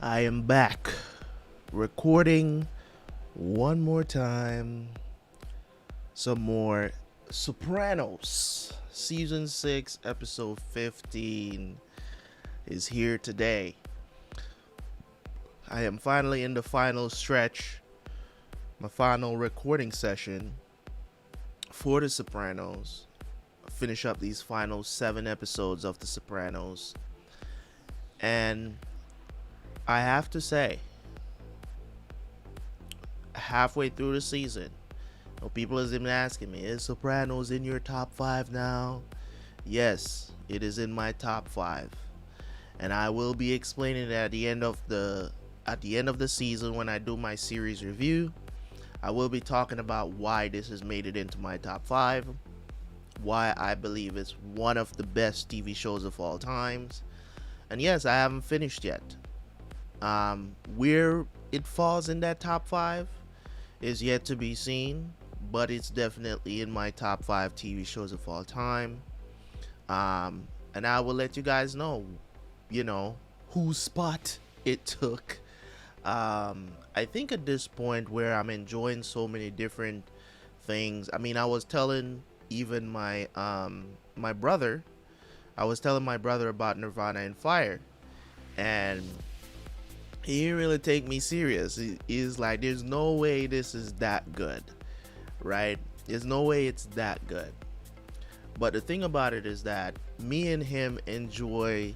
I am back, recording one more time. Some more Sopranos. Season 6, episode 15 is here today. I am finally in the final stretch, my final recording session for The Sopranos. Finish up these final 7 episodes of The Sopranos. And I have to say, halfway through the season, people have been asking me, is Sopranos in your top 5 now? Yes, it is in my top 5. And I will be explaining it at the end of the season when I do my series review. I will be talking about why this has made it into my top 5, why I believe it's one of the best TV shows of all times. And yes, I haven't finished yet. Where it falls in that top 5 is yet to be seen, but it's definitely in my top 5 TV shows of all time. And I will let you guys know, whose spot it took. I think at this point where I'm enjoying so many different things, I mean, I was telling even my brother, about Nirvana and Fire, and he didn't really take me serious. He's like, there's no way this is that good, right? There's no way it's that good. But the thing about it is that me and him enjoy,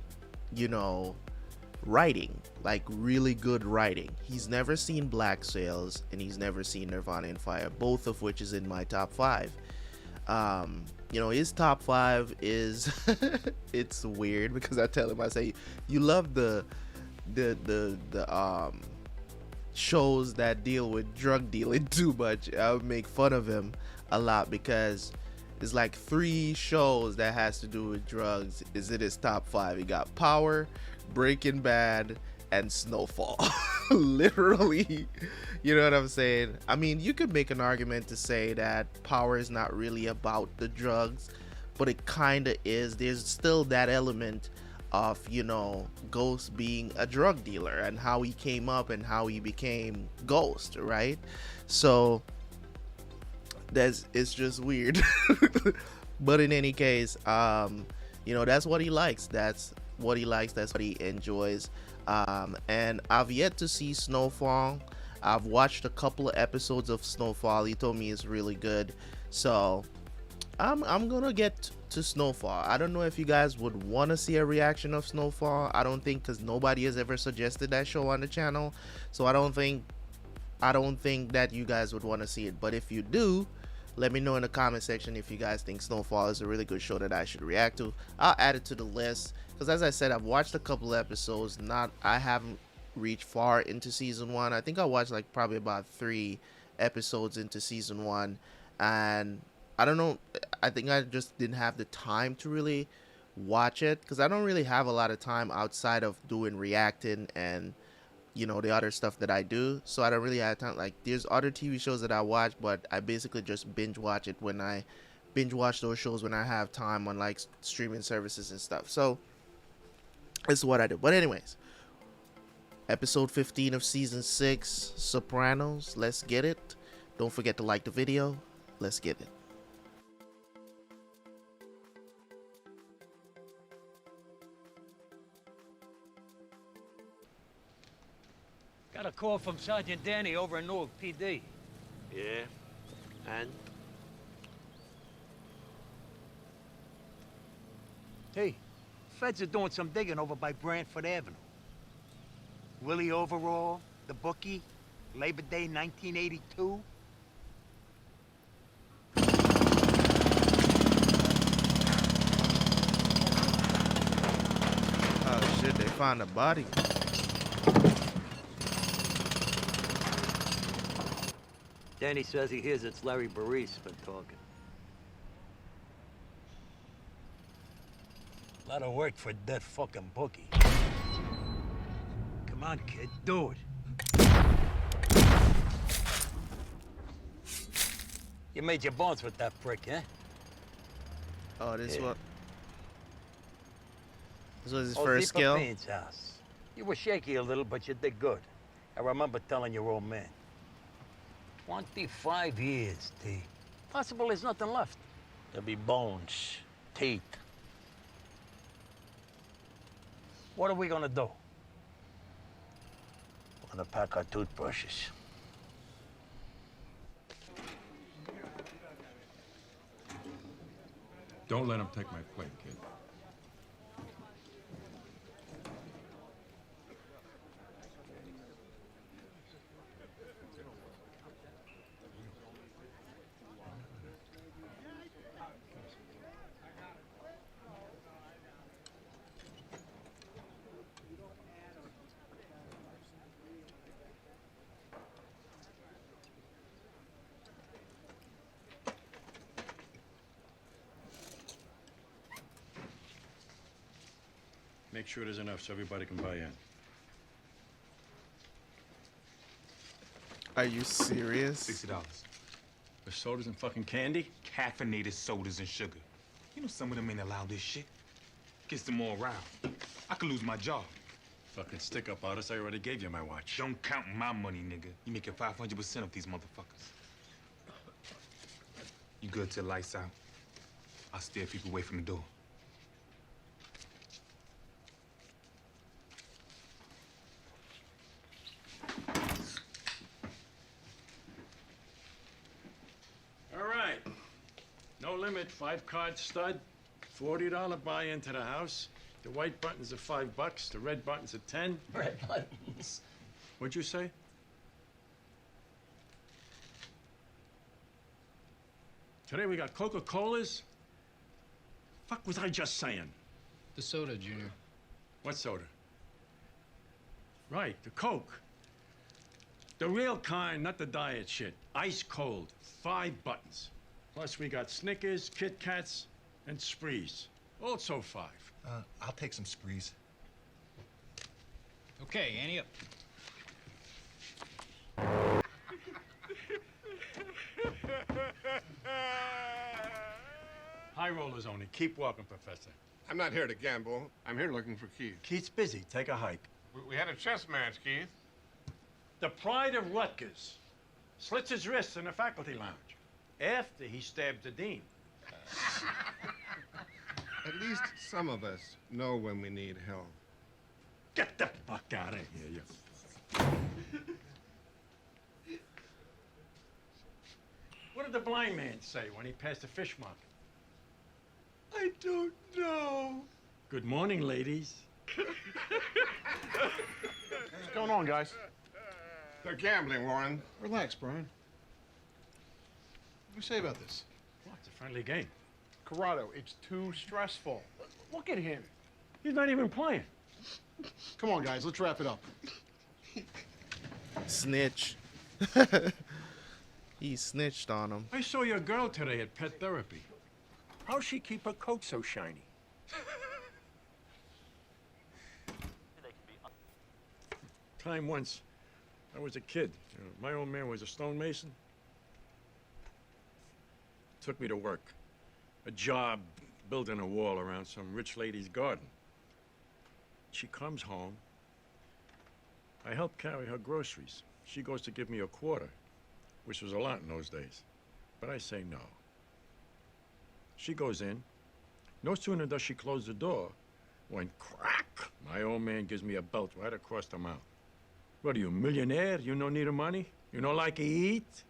writing, like really good writing. He's never seen Black Sails and he's never seen Nirvana and Fire, both of which is in my top 5. His top 5 is it's weird because I tell him, I say, you love the shows that deal with drug dealing too much. I would make fun of him a lot because it's like 3 shows that has to do with drugs is in his top 5. He got Power, Breaking Bad, and Snowfall. Literally, you know what I'm saying? I mean, you could make an argument to say that Power is not really about the drugs, but it kind of is. There's still that element of, Ghost being a drug dealer and how he came up and how he became Ghost, right? So it's just weird. But in any case, that's what he likes. That's what he enjoys. And I've yet to see Snowfall. I've watched a couple of episodes of Snowfall. He told me it's really good, so I'm gonna get to Snowfall. I don't know if you guys would want to see a reaction of Snowfall. I don't think, because nobody has ever suggested that show on the channel, so I don't think that you guys would want to see it. But if you do, let me know in the comment section if you guys think Snowfall is a really good show that I should react to. I'll add it to the list because, as I said, I've watched a couple episodes. I haven't reached far into season 1. I think I watched like probably about 3 episodes into season 1, and I don't know, I think I just didn't have the time to really watch it because I don't really have a lot of time outside of doing reacting and the other stuff that I do. So I don't really have time. Like, there's other TV shows that I watch, but I basically just binge watch those shows when I have time on like streaming services and stuff. So this is what I do. But anyways, episode 15 of season 6, Sopranos. Let's get it. Don't forget to like the video. Let's get it. Got a call from Sergeant Danny over in Newark PD. Yeah, and? Hey, feds are doing some digging over by Brantford Avenue. Willie Overall, the bookie, Labor Day 1982. Oh shit, they found a body. Danny says he hears it's Larry Baris been talking. Lot of work for that fucking bookie. Come on, kid, do it. You made your bones with that prick, huh? Oh, this was his Old first Deepa skill. Payne's house. You were shaky a little, but you did good. I remember telling your old man. 25 years, T. Possible there's nothing left. There'll be bones, teeth. What are we gonna do? We're gonna pack our toothbrushes. Don't let him take my plate, kid. Make sure there's enough so everybody can buy in. Are you serious? $60. The sodas and fucking candy? Caffeinated sodas and sugar. You know some of them ain't allowed this shit. Gets them all around. I could lose my job. Fucking stick-up artist, I already gave you my watch. Don't count my money, nigga. You making 500% of these motherfuckers. You good till lights out? I'll steer people away from the door. All right. No limit, 5-card stud, $40 buy-in to the house. The white buttons are $5, the red buttons are 10. Red buttons. What'd you say? Today we got Coca-Colas? Fuck was I just saying? The soda, Junior. What soda? Right, the Coke. The real kind, not the diet shit. Ice cold, 5 buttons. Plus we got Snickers, Kit Kats, and Sprees. Also 5. I'll take some Sprees. Okay, ante up. High rollers only. Keep walking, Professor. I'm not here to gamble. I'm here looking for Keith. Keith's busy. Take a hike. We had a chess match, Keith. The pride of Rutgers slits his wrists in the faculty lounge after he stabbed the dean. At least some of us know when we need help. Get the fuck out of here, you. What did the blind man say when he passed the fish market? I don't know. Good morning, ladies. What's going on, guys? They're gambling, Warren. Relax, Brian. What do you say about this? Well, it's a friendly game. Corrado, it's too stressful. Look at him. He's not even playing. Come on, guys, let's wrap it up. Snitch. He snitched on him. I saw your girl today at Pet Therapy. How's she keep her coat so shiny? Time once, I was a kid. My old man was a stonemason. Took me to work. A job building a wall around some rich lady's garden. She comes home. I help carry her groceries. She goes to give me a quarter, which was a lot in those days. But I say no. She goes in. No sooner does she close the door, when crack, my old man gives me a belt right across the mouth. What are you, millionaire? You no need of money? You no like to eat?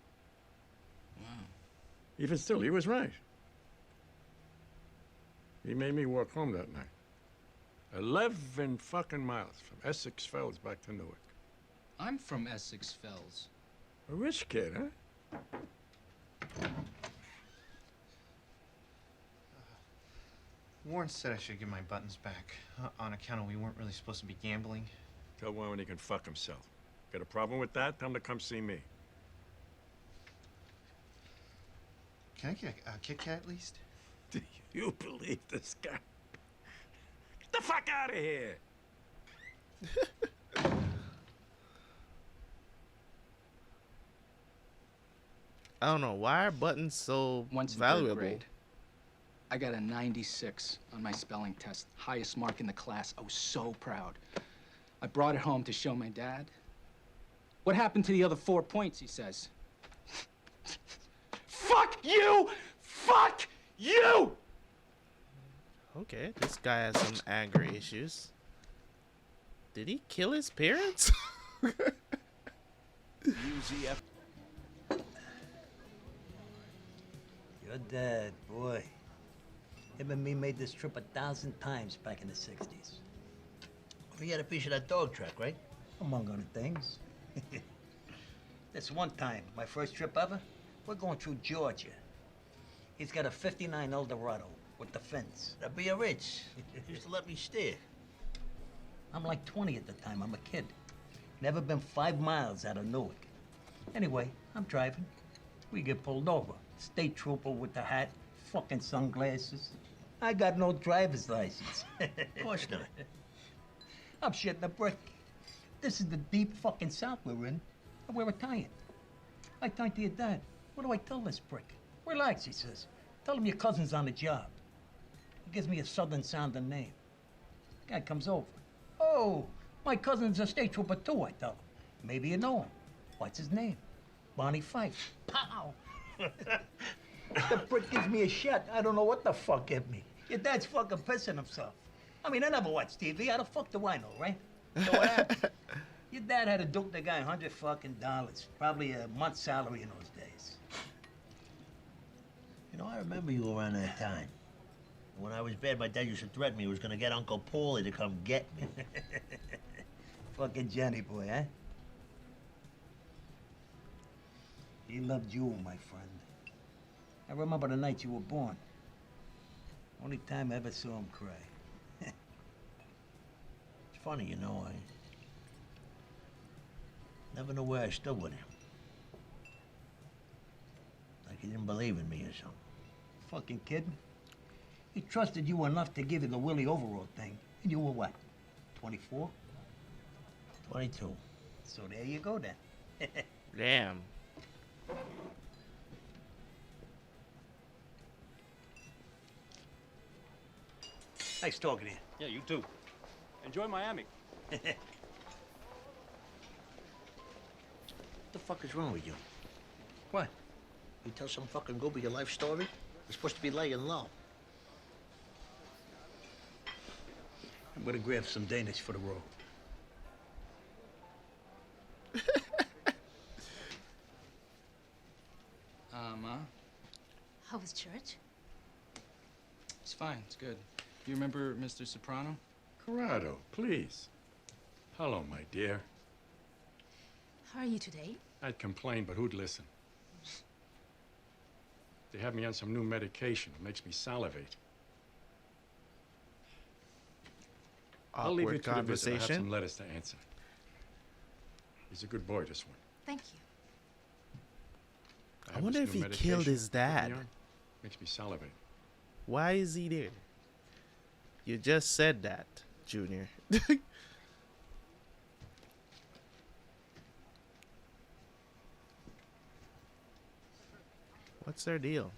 Wow. Even still, he was right. He made me walk home that night. 11 fucking miles from Essex Fells back to Newark. I'm from Essex Fells. A rich kid, huh? Warren said I should get my buttons back on account of we weren't really supposed to be gambling. Tell Warren he can fuck himself. Got a problem with that? Tell him to come see me. Can I get a Kit Kat at least? Do you believe this guy? Get the fuck out of here! I don't know. Why are buttons so Once in valuable? third grade, I got a 96 on my spelling test. Highest mark in the class. I was so proud. I brought it home to show my dad. What happened to the other 4 points, he says. Fuck you! Fuck you! Okay, this guy has some anger issues. Did he kill his parents? UZF. Your dad, boy. Him and me made this trip 1,000 times back in the 60s. We had a piece of that dog track, right? Among other things. This one time, my first trip ever, we're going through Georgia. He's got a '59 Eldorado with the fence. That'd be a rich. Used to let me steer. I'm like 20 at the time. I'm a kid. Never been 5 miles out of Newark. Anyway, I'm driving. We get pulled over. State trooper with the hat, fucking sunglasses. I got no driver's license. Of course not. I'm shitting a brick. This is the deep fucking South we're in, and we're Italian. I turn to your dad. What do I tell this prick? Relax, he says. Tell him your cousin's on the job. He gives me a southern sounding name. Guy comes over. Oh, my cousin's a state trooper too, I tell him. Maybe you know him. What's his name? Bonnie Fife. Pow! The prick gives me a shot. I don't know what the fuck hit me. Your dad's fucking pissing himself. I mean, I never watched TV. How the fuck do I know, right? So what happened? Your dad had to duke the guy $100 fucking dollars. Probably a month's salary in those days. You know, I remember you around that time. When I was bad, my dad used to threaten me he was gonna get Uncle Paulie to come get me. Fucking Johnny boy, huh? He loved you, my friend. I remember the night you were born. Only time I ever saw him cry. It's funny, you know, I never knew where I stood with him. Like he didn't believe in me or something. Fucking kidding? He trusted you enough to give you the Willie Overall thing. And you were what? 24? 22. So there you go then. Damn. Nice talking to you. Yeah, you too. Enjoy Miami. What the fuck is wrong with you? What? You tell some fucking goober your life story? You're supposed to be laying low. I'm gonna grab some Danish for the road. Ma, How was church? it's fine. It's good. You remember Mr. Soprano? Corrado, please. Hello, my dear. How are you today? I'd complain, but who'd listen? They have me on some new medication. It makes me salivate. I'll leave you Awkward to the visit. I have some conversation. letters to answer. He's a good boy, this one. Thank you. I have wonder this if new he killed medication his put me dad. on. Makes me salivate. Why is he there? You just said that, Junior. What's their deal?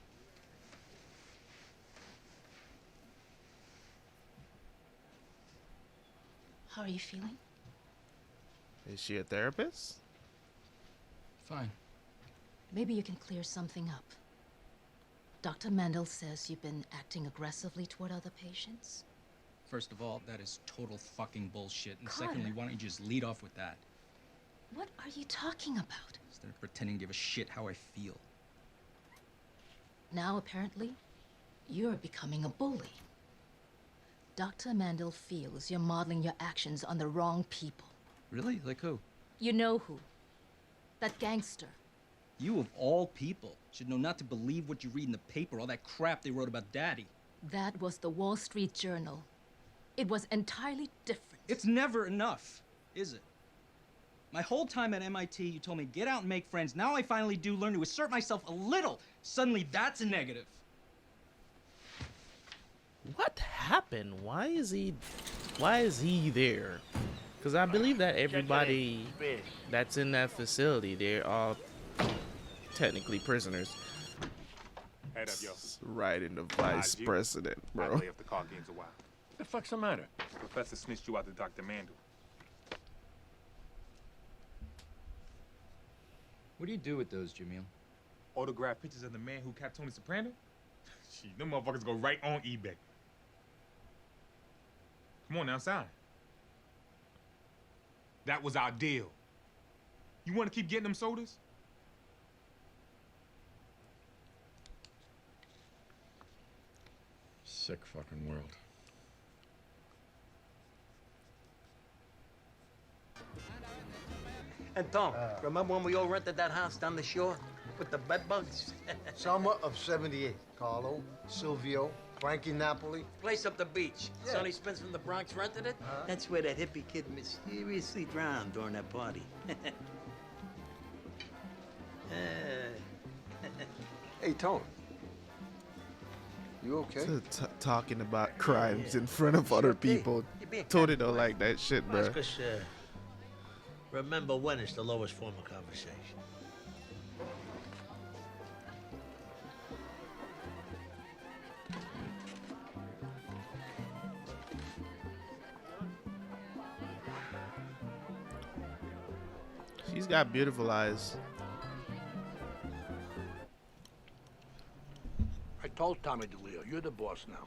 How are you feeling? Is she a therapist? Fine. Maybe you can clear something up. Dr. Mendel says you've been acting aggressively toward other patients. First of all, that is total fucking bullshit. And Carter. secondly, why don't you just lead off with that? What are you talking about? Instead of pretending to give a shit how I feel. Now, apparently, you're becoming a bully. Dr. Mandel feels you're modeling your actions on the wrong people. Really? Like who? You know who. That gangster. You of all people should know not to believe what you read in the paper, all that crap they wrote about Daddy. That was the Wall Street Journal. It was entirely different. It's never enough, is it? My whole time at MIT, you told me get out and make friends. Now I finally do learn to assert myself a little. Suddenly that's a negative. What happened? Why is he there? Because I believe that everybody that's in that facility, they're all technically prisoners. Head up, yo. Right in the vice you. president, I'll bro. lay off the card games a while. The fuck's the matter? Professor snitched you out to Dr. Mandel. What do you do with those, Jamil? Autograph pictures of the man who capped Tony Soprano? Shit, them motherfuckers go right on eBay. Come on now, sign. That was our deal. You want to keep getting them sodas? Sick fucking world. And Tom, remember when we all rented that house down the shore with the bed bugs? Summer of '78. Carlo, Silvio, Frankie Napoli. Place up the beach. Yeah. Sonny Spence from the Bronx rented it. That's where that hippie kid mysteriously drowned during that party. Hey, Tone. You okay? Talking about crimes in front of other people. Tony don't like that shit, bro. That's 'cause, remember when is the lowest form of conversation. She's got beautiful eyes. I told Tommy DeLeo, you're the boss now.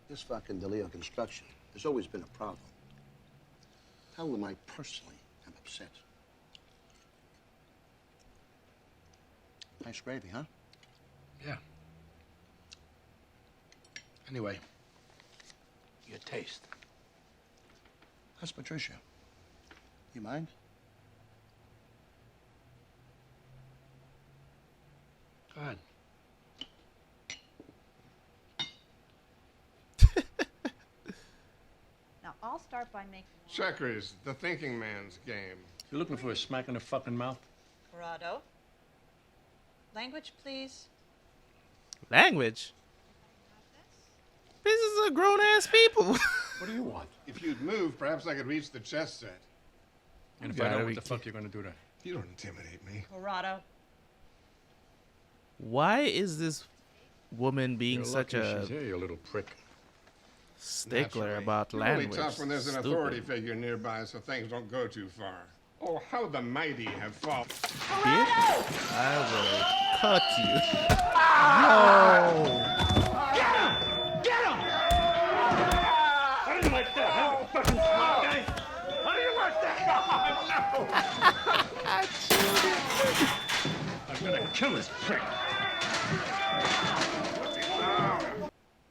This fucking DeLeo construction, there's always been a problem. Tell them I personally am upset. Nice gravy, huh? Yeah. Anyway, your taste. How's Patricia? You mind? Go ahead. Now, I'll start by making... Checkers, the thinking man's game. You looking for a smack in the fucking mouth? Corrado. Language, please. Language? This is a grown-ass people. What do you want? If you'd move, perhaps I could reach the chess set. And if I don't, what the fuck you gonna do then? You don't intimidate me. Corrado. Why is this woman being You're such lucky a she's here, you little prick. stickler Naturally. about You're language? really tough when there's an Stupid. authority figure nearby, so things don't go too far. Oh, how the mighty have fallen. Bitch, I will cut you. Yo! Get him! How do you like that, huh? Fucking smart guy? How do you like that? I'm gonna kill this prick.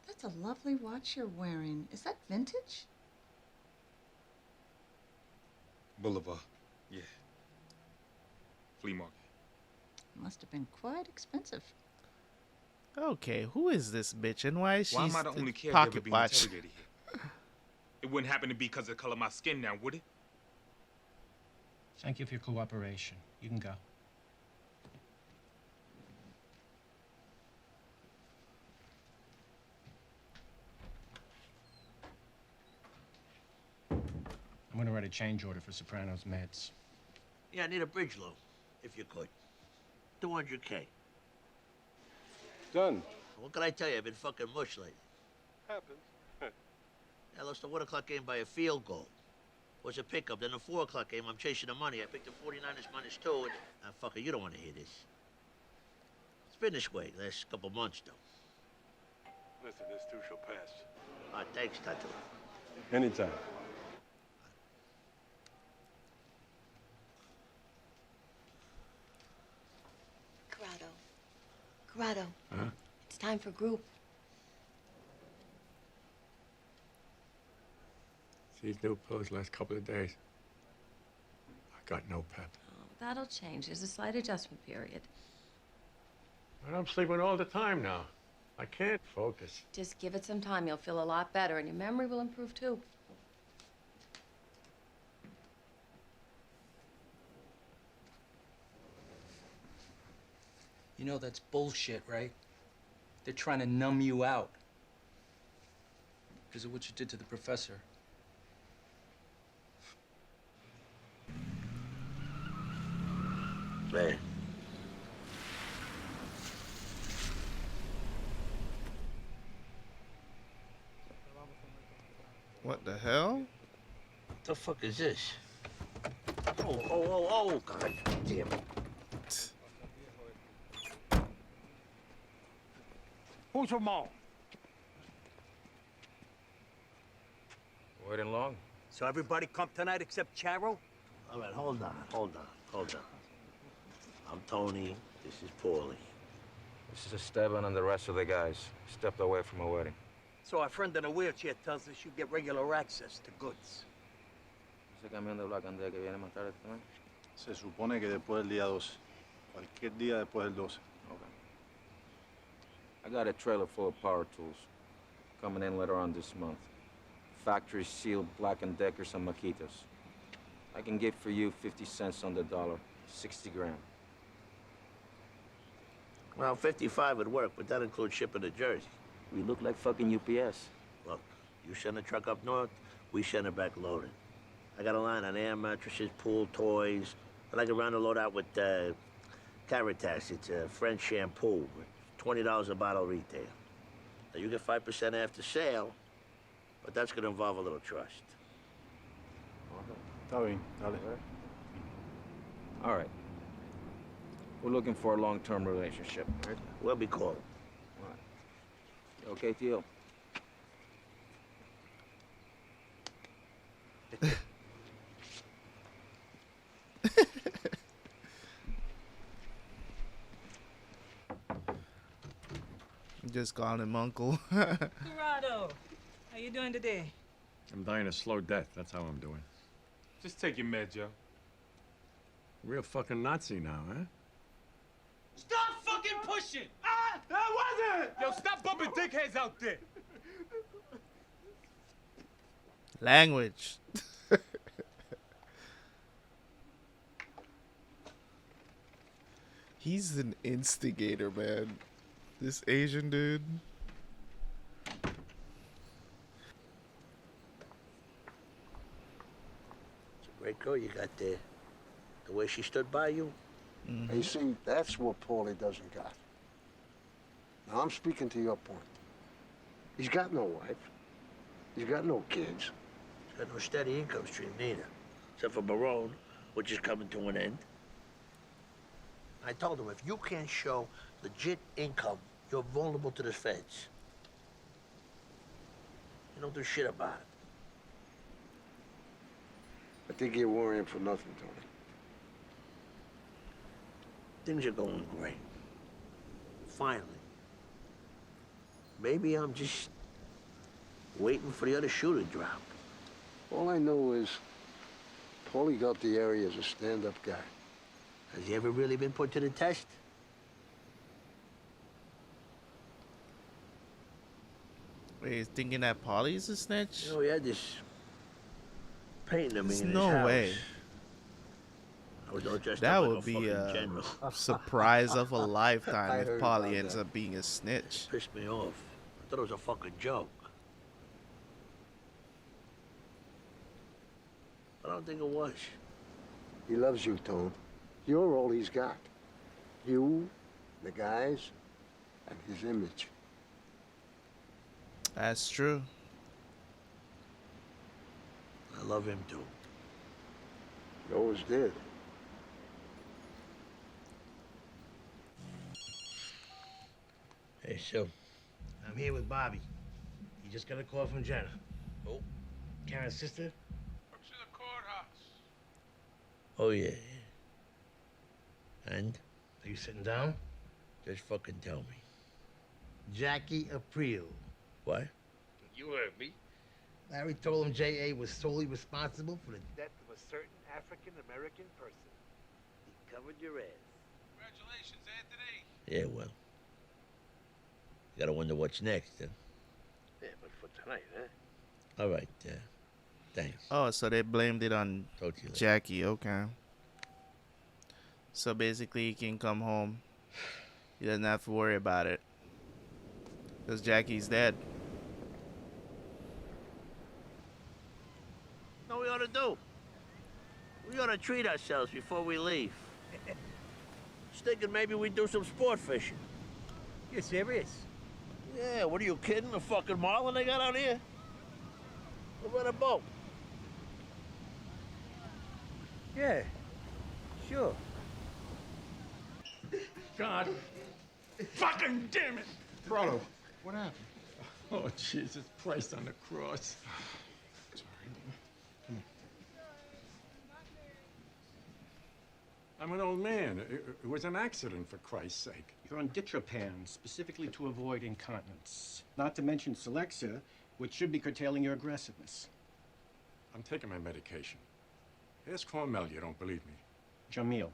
That's a lovely watch you're wearing. Is that vintage? Boulevard. Yeah. Flea market. Must have been quite expensive. Okay, who is this bitch and why is she Why am I the only caregiver pocket being watch? interrogated here? It wouldn't happen to be because of the color of my skin now, would it? Thank you for your cooperation. You can go. I'm gonna write a change order for Sopranos meds. Yeah, I need a bridge loan, if you could. 200K. Done. What can I tell you? I've been fucking mush lately. Happens. I lost the 1 o'clock game by a field goal. Was a pickup. Then the 4 o'clock game, I'm chasing the money. I picked the 49ers -2. And, fucker, you don't want to hear this. It's been this way the last couple months, though. Listen, this too shall pass. Thanks, Tattoo. Anytime. Corrado. Huh? It's time for group. These new pills last couple of days. I got no pep. Oh, that'll change. There's a slight adjustment period. But I'm sleeping all the time now. I can't focus. Just give it some time. You'll feel a lot better, and your memory will improve, too. You know that's bullshit, right? They're trying to numb you out. Because of what you did to the professor. Man. What the hell? What the fuck is this? Oh, God damn it. Who's Ramon? Waiting long? So everybody come tonight except Charo? All right, hold on. I'm Tony. This is Paulie. This is Esteban and the rest of the guys. Stepped away from a wedding. So our friend in a wheelchair tells us you get regular access to goods. ¿Ese camión de Black and Decker que viene más tarde también? Se supone que después del día 12. Cualquier día después del 12. Okay. I got a trailer full of power tools. Coming in later on this month. Factory sealed Black and Deckers and Maquitas. I can get for you 50 cents on the dollar. 60 grand. Well, 55 would work, but that includes shipping to Jersey. We look like fucking UPS. Look, you send a truck up north, we send it back loaded. I got a line on air mattresses, pool toys. I like to round the load out with Caritas. It's a French shampoo. $20 a bottle retail. Now, you get 5% after sale, but that's going to involve a little trust. Está bien, dale. All right. We're looking for a long-term relationship, right? We'll be calling. All right. Okay, Theo? Just calling him uncle. Dorado, how you doing today? I'm dying a slow death. That's how I'm doing. Just take your meds, yo. Real fucking Nazi now, huh? Stop fucking pushing! Ah! That wasn't! Yo, stop bumping dickheads out there! Language. He's an instigator, man. This Asian dude. It's a great girl you got there. The way she stood by you. You see, that's what Paulie doesn't got. Now, I'm speaking to your point. He's got no wife. He's got no kids. He's got no steady income stream neither. Except for Barone, which is coming to an end. I told him, if you can't show legit income, you're vulnerable to the feds. You don't do shit about it. I think you're worrying for nothing, Tony. Things are going great. Finally. Maybe I'm just waiting for the other shoe to drop. All I know is Paulie got the area as a stand-up guy. Has he ever really been put to the test? Wait, he's thinking that Paulie's a snitch? You know, he had this painting of me There's in his no house. way. I was all dressed That up would like be fucking a general. surprise of a I lifetime if heard Paulie about ends that. up being a snitch. Pissed me off. I thought it was a fucking joke. I don't think it was. He loves you, Tone. You're all he's got. You, the guys, and his image. That's true. I love him too. You always did. Hey, Sil. I'm here with Bobby. He just got a call from Jenna. Oh. Karen's sister? Works in the courthouse. Oh, yeah. And? Are you sitting down? Just fucking tell me. Jackie April. What? You heard me. Larry told him J.A. was solely responsible for the death of a certain African-American person. He covered your ass. Congratulations, Anthony. Yeah, well. You gotta wonder what's next, huh? Yeah, but for tonight, huh? All right, thanks. Oh, so they blamed it on Talk to you later. Jackie. Okay. So basically, he can come home. He doesn't have to worry about it. Because Jackie's dead. What we ought to do? We ought to treat ourselves before we leave. Just thinking maybe we do some sport fishing. You serious? Yeah, what are you kidding? The fucking marlin they got out here? We'll rent a boat. Yeah, sure. God fucking damn it! Prado, what happened? Oh, Jesus Christ on the cross. I'm an old man. It was an accident, for Christ's sake. You're on ditropan, specifically to avoid incontinence. Not to mention Celexa, which should be curtailing your aggressiveness. I'm taking my medication. Ask Hormel, you don't believe me. Jamil,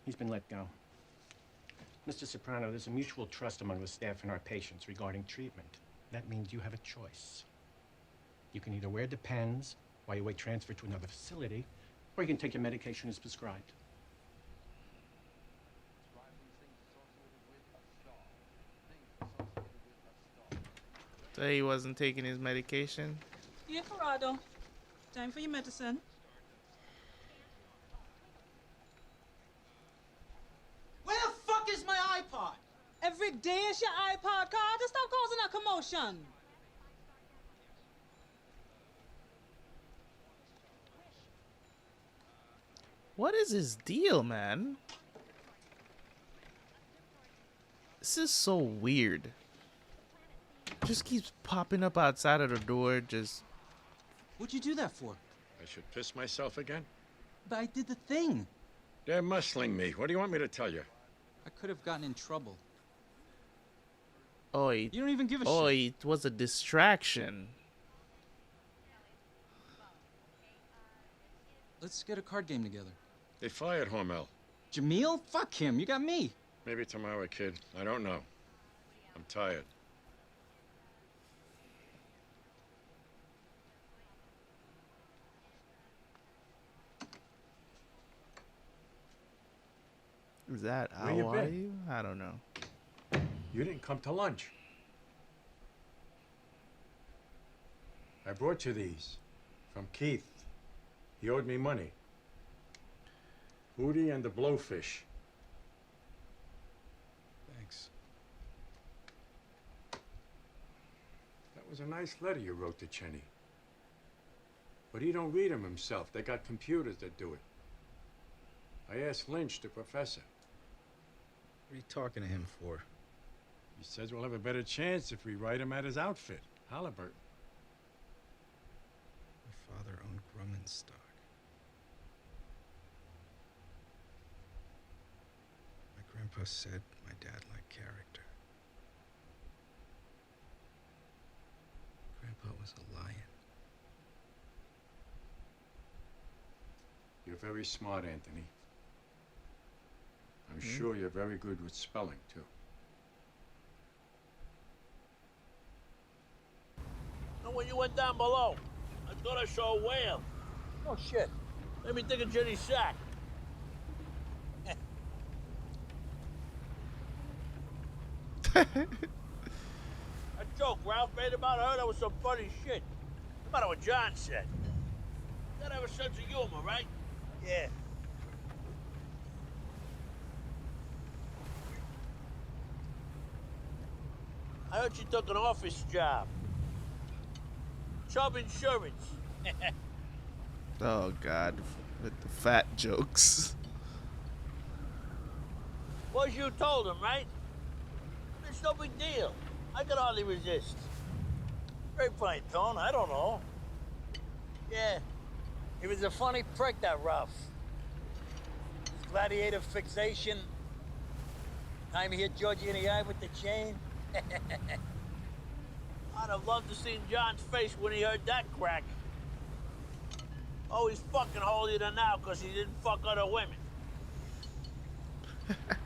he's been let go. Mr. Soprano, there's a mutual trust among the staff and our patients regarding treatment. That means you have a choice. You can either wear Depends while you wait transfer to another facility, or you can take your medication as prescribed. So he wasn't taking his medication. Yeah, Corrado. Time for your medicine. Where the fuck is my iPod? Every day is your iPod, Carl. Just stop causing a commotion. What is his deal, man? This is so weird. Just keeps popping up outside of the door, just... What'd you do that for? I should piss myself again? But I did the thing. They're muscling me. What do you want me to tell you? I could have gotten in trouble. Oh, You don't even give a oh, shit. it was a distraction. Let's get a card game together. They fired Hormel. Jamil? Fuck him. You got me. Maybe tomorrow, kid. I don't know. I'm tired. Is that how Where you are been? you? I don't know. You didn't come to lunch. I brought you these from Keith. He owed me money. Hootie and the Blowfish. Thanks. That was a nice letter you wrote to Cheney. But he don't read them himself. They got computers that do it. I asked Lynch, the professor. What are you talking to him for? He says we'll have a better chance if we write him at his outfit, Halliburton. My father owned Grumman stock. My grandpa said my dad lacked character. Grandpa was a lion. You're very smart, Anthony. I'm sure you're very good with spelling, too. And when you went down below, I thought I saw a whale. Oh, shit. Let me think of Jenny's sack. That joke Ralph made about her, that was some funny shit. No matter what John said. You gotta have a sense of humor, right? Yeah. I heard you took an office job. Chubb Insurance. Oh God, with the fat jokes. Was you told him, right? It's no big deal. I could hardly resist. Grapevine tone, I don't know. Yeah. He was a funny prick, that Ralph. Gladiator fixation. Time he hit Georgie in the eye with the chain. I'd have loved to see John's face when he heard that crack. Oh, he's fucking holier than now because he didn't fuck other women.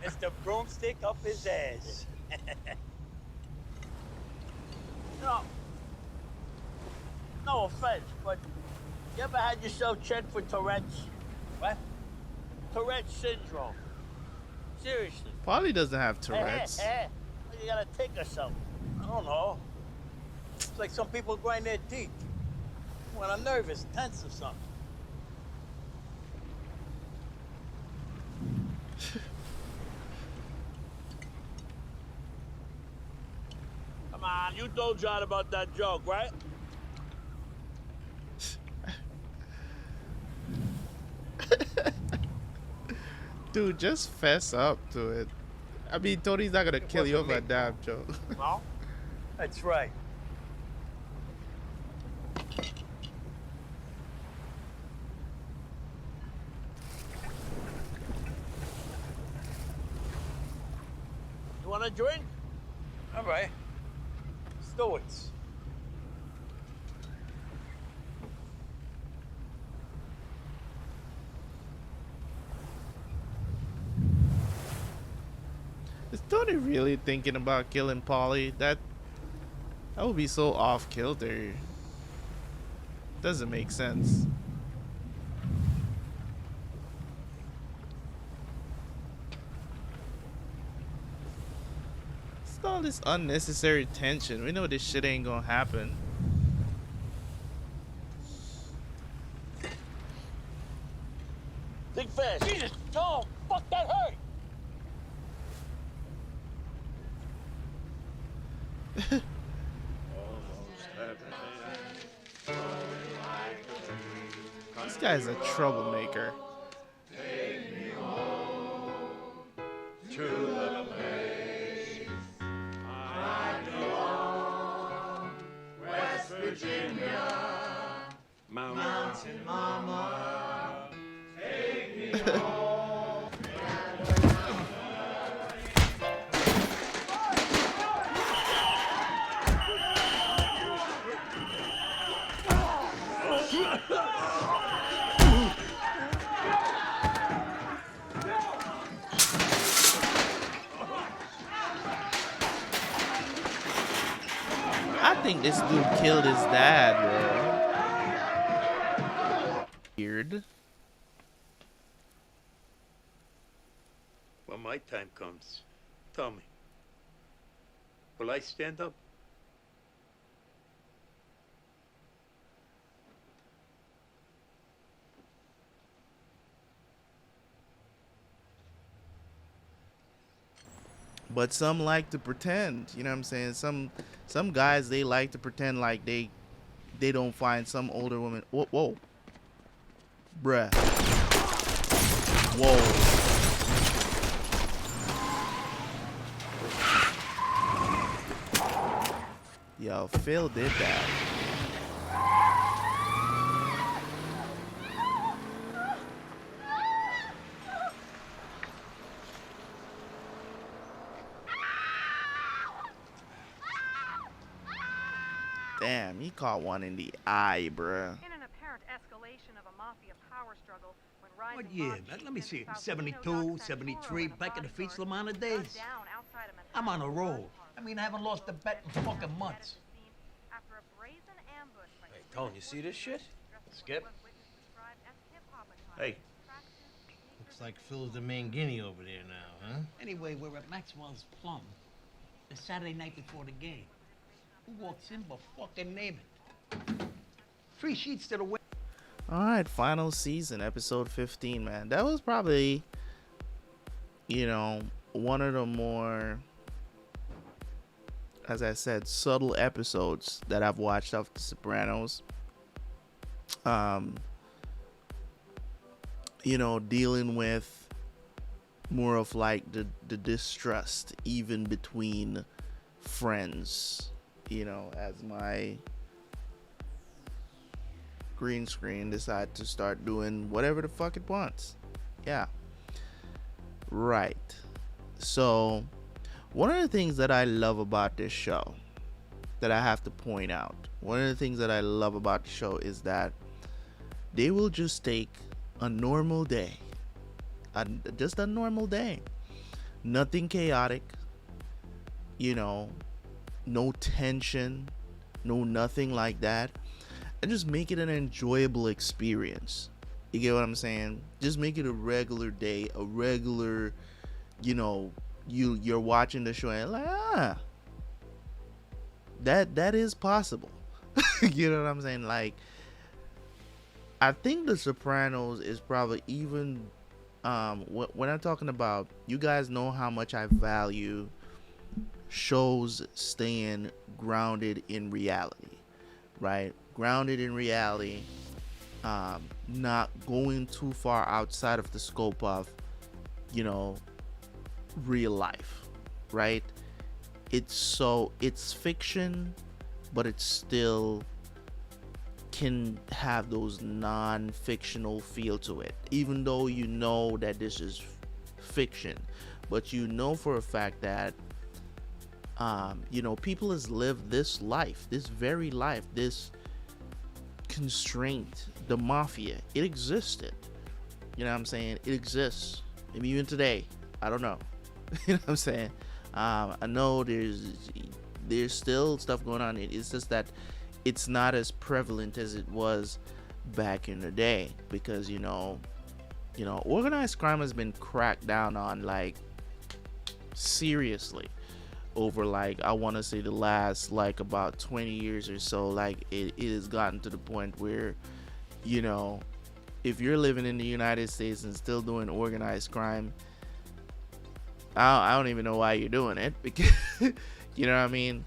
It's the broomstick up his ass. No. No offense, but you ever had yourself checked for Tourette's? What? Tourette's syndrome. Seriously. Paulie doesn't have Tourette's. You gotta take or something. I don't know. It's like some people grind their teeth. When I'm nervous, tense or something. Come on, you told John about that joke, right? Dude, just fess up to it. I mean, Tony's not gonna kill you over a damn joke. No? That's right. You want a drink? All right. Stewards. Is Tony really thinking about killing Paulie? That would be so off kilter. Doesn't make sense. It's all this unnecessary tension. We know this shit ain't gonna happen. Think fast. Jesus, no! Fuck, that hurt! This guy's a troublemaker. To the place I belong, West Virginia, Mountain Mama, take me home. I think this dude killed his dad, bro. Weird. When my time comes, tell me. Will I stand up? But some like to pretend, you know what I'm saying? Some guys, they like to pretend like they don't find some older woman. Whoa. Bruh. Whoa. Yo, Phil did that. Damn, he caught one in the eye, bruh. In an apparent escalation of a mafia power struggle, when rising What year? Let me see. 72, 73, back in the Feats Lamana days. I'm on a roll. I mean, I haven't lost a bet in fucking months. Hey, Tone, you see this shit? Skip? Hey. Looks like Phil's the main guinea over there now, huh? Anyway, we're at Maxwell's Plum. The Saturday night before the game. Who walks in but fucking name it? 3 sheets to the win. Alright, final season, episode 15, man. That was probably, you know, one of the more, as I said, subtle episodes that I've watched of The Sopranos. You know, dealing with more of like the distrust even between friends, you know, as my green screen decide to start doing whatever the fuck it wants. Yeah, right. So one of the things that I love about this show, that I have to point out, one of the things that I love about the show is that they will just take a normal day, just a normal day, nothing chaotic, you know, no tension, no nothing like that, and just make it an enjoyable experience. You get what I'm saying? Just make it a regular day, a regular, you know, you're watching the show and like, that is possible. You know what I'm saying? Like, I think The Sopranos is probably even when I'm talking about, you guys know how much I value shows staying grounded in reality, right? Grounded in reality, not going too far outside of the scope of, you know, real life, right? It's fiction, but it still can have those non-fictional feel to it, even though you know that this is fiction, but you know for a fact that you know, people has lived this life, this very life, this constraint. The mafia, it existed. You know what I'm saying? It exists. Maybe even today. I don't know. You know what I'm saying? I know there's still stuff going on. It's just that it's not as prevalent as it was back in the day, because you know, organized crime has been cracked down on, like, seriously, over, like, I want to say the last, like, about 20 years or so. Like, it has gotten to the point where, you know, if you're living in the United States and still doing organized crime, I don't even know why you're doing it, because you know what I mean.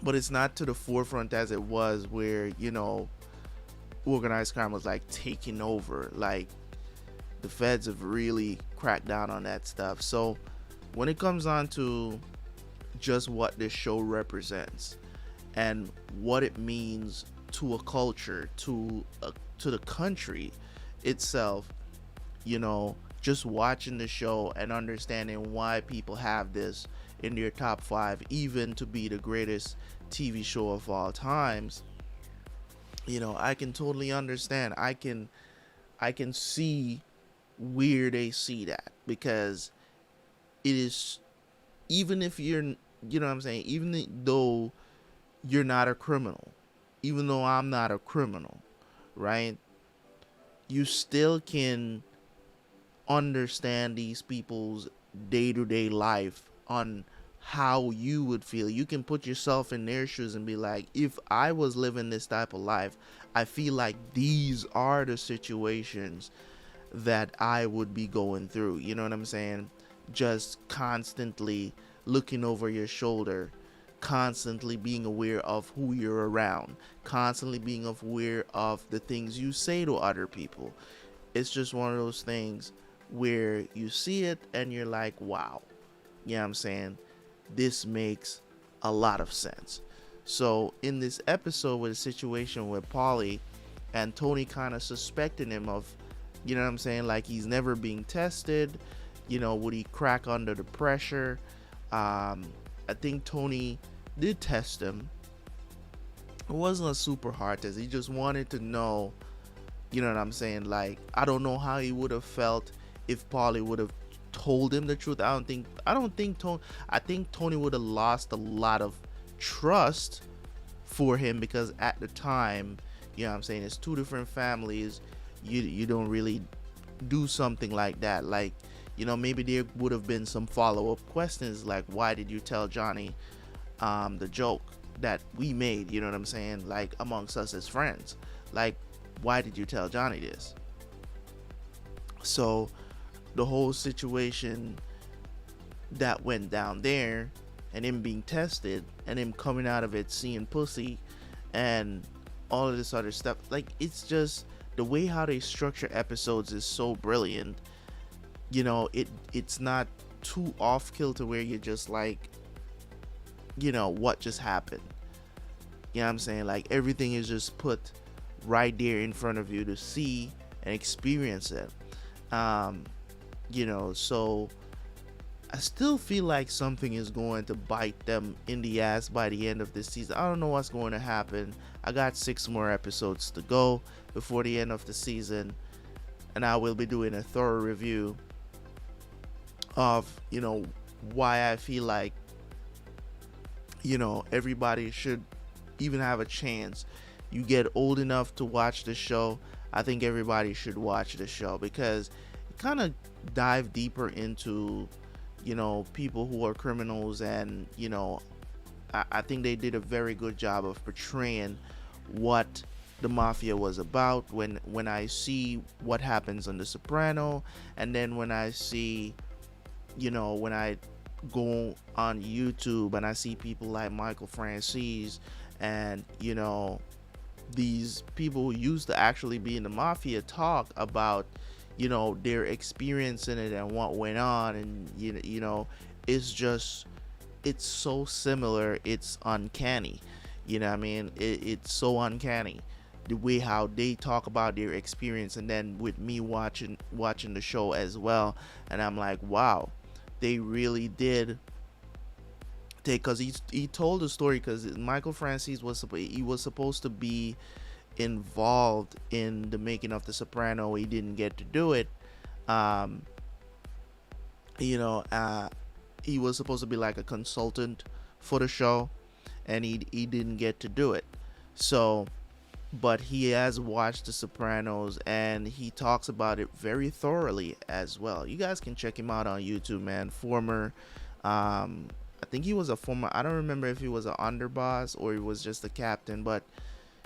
But it's not to the forefront as it was, where, you know, organized crime was like taking over. Like, the feds have really cracked down on that stuff. So when it comes on to just what this show represents and what it means to a culture, to the country itself, you know, just watching the show and understanding why people have this in their top 5, even to be the greatest TV show of all times, you know, I can totally understand. I can see where they see that, because it is, even if you're, you know what I'm saying, even though you're not a criminal, even though I'm not a criminal, right? You still can understand these people's day-to-day life on how you would feel. You can put yourself in their shoes and be like, if I was living this type of life, I feel like these are the situations that I would be going through. You know what I'm saying? Just constantly looking over your shoulder, constantly being aware of who you're around, constantly being aware of the things you say to other people. It's just one of those things where you see it and you're like, wow, you know what I'm saying? This makes a lot of sense. So in this episode, with a situation with Paulie and Tony kind of suspecting him of, you know what I'm saying, like he's never being tested, you know, would he crack under the pressure? I think Tony did test him. It wasn't a super hard test. He just wanted to know, you know what I'm saying? Like, I don't know how he would have felt if Paulie would have told him the truth. I think Tony would have lost a lot of trust for him, because at the time, you know what I'm saying, it's two different families. You don't really do something like that. Like, you know, maybe there would have been some follow-up questions like, why did you tell Johnny the joke that we made, you know what I'm saying, like amongst us as friends? Like, why did you tell Johnny this? So the whole situation that went down there, and him being tested, and him coming out of it seeing pussy and all of this other stuff, like, it's just the way how they structure episodes is so brilliant. You know, it's not too off kilter where you're just like, you know, what just happened? You know what I'm saying? Like, everything is just put right there in front of you to see and experience it. You know, so I still feel like something is going to bite them in the ass by the end of this season. I don't know what's going to happen. I got 6 more episodes to go before the end of the season, and I will be doing a thorough review of, you know, why I feel like, you know, everybody should even have a chance. You get old enough to watch the show, I think everybody should watch the show, because it kind of dive deeper into, you know, people who are criminals, and, you know, I think they did a very good job of portraying what the mafia was about. When I see what happens on The Sopranos, and then when I see, you know, when I go on YouTube and I see people like Michael Francis and, you know, these people who used to actually be in the mafia talk about, their experience in it and what went on, and it's just, it's so similar, it's uncanny. You know what I mean? It's so uncanny the way how they talk about their experience, and then with me watching the show as well, and I'm like, wow, they really did take, because he told the story, because Michael Francis was supposed to be involved in the making of The Soprano. He didn't get to do it. He was supposed to be like a consultant for the show, and he didn't get to do it. So, but he has watched The Sopranos, and he talks about it very thoroughly as well. You guys can check him out on YouTube, man. Former, I think he was a former, I don't remember if he was an underboss or he was just a captain, but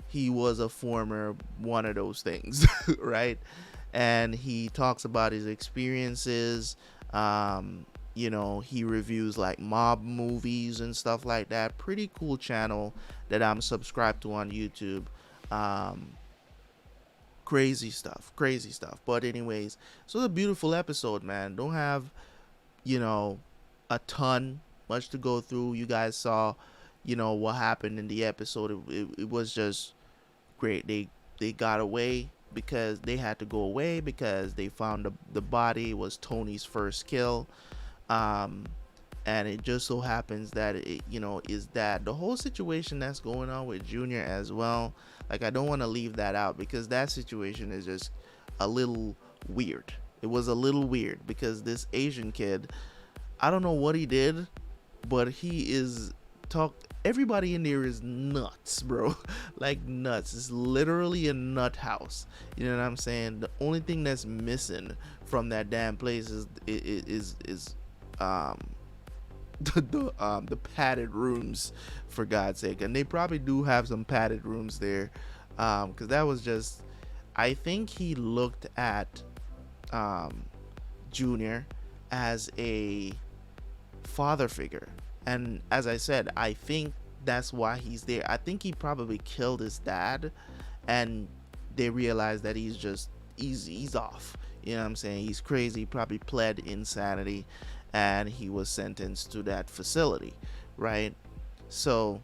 he was a former one of those things, right? And he talks about his experiences. He reviews like mob movies and stuff like that. Pretty cool channel that I'm subscribed to on YouTube. Crazy stuff. But anyways, so it's a beautiful episode, man. Don't have, a ton much to go through. You guys saw, what happened in the episode. It was just great. They got away because they had to go away because they found the body was Tony's first kill. And it just so happens that is that the whole situation that's going on with Junior as well. Like, I don't want to leave that out, because that situation is just a little weird. It was a little weird because this Asian kid, I don't know what he did, but he is everybody in there is nuts, bro. Like, nuts. It's literally a nut house. You know what I'm saying? The only thing that's missing from that damn place is the padded rooms, for God's sake. And they probably do have some padded rooms there, because that was just, I think he looked at Junior as a father figure, and as I said, I think that's why he's there. I think he probably killed his dad, and they realized that he's off. You know what I'm saying? He's crazy. He probably pled insanity, and he was sentenced to that facility, right? So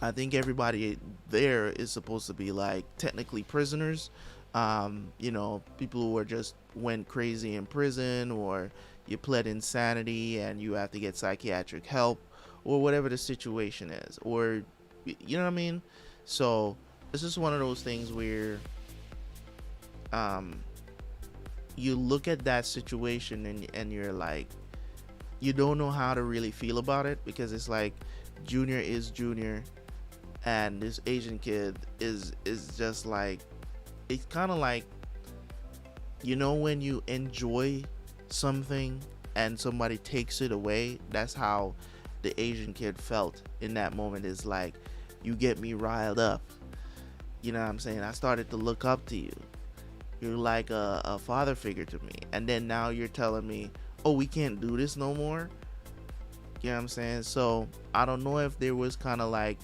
I think everybody there is supposed to be like technically prisoners, people who just went crazy in prison, or you pled insanity and you have to get psychiatric help, or whatever the situation is, or you know what I mean? So it's just one of those things where you look at that situation and you're like, you don't know how to really feel about it, because it's like Junior is Junior, and this Asian kid is just like, it's kind of like, when you enjoy something and somebody takes it away. That's how the Asian kid felt in that moment. Is like, you get me riled up. You know what I'm saying? I started to look up to you. You're like a father figure to me, and then now you're telling me, oh, we can't do this no more. You know what I'm saying? So I don't know if there was kind of like,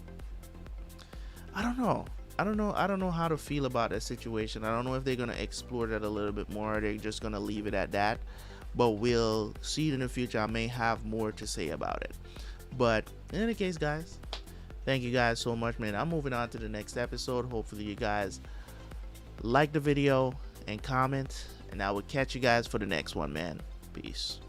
I don't know how to feel about that situation. I don't know if they're gonna explore that a little bit more, or they're just gonna leave it at that. But we'll see it in the future. I may have more to say about it. But in any case, guys, thank you guys so much, man. I'm moving on to the next episode. Hopefully you guys like the video and comment, and I will catch you guys for the next one, man. Peace.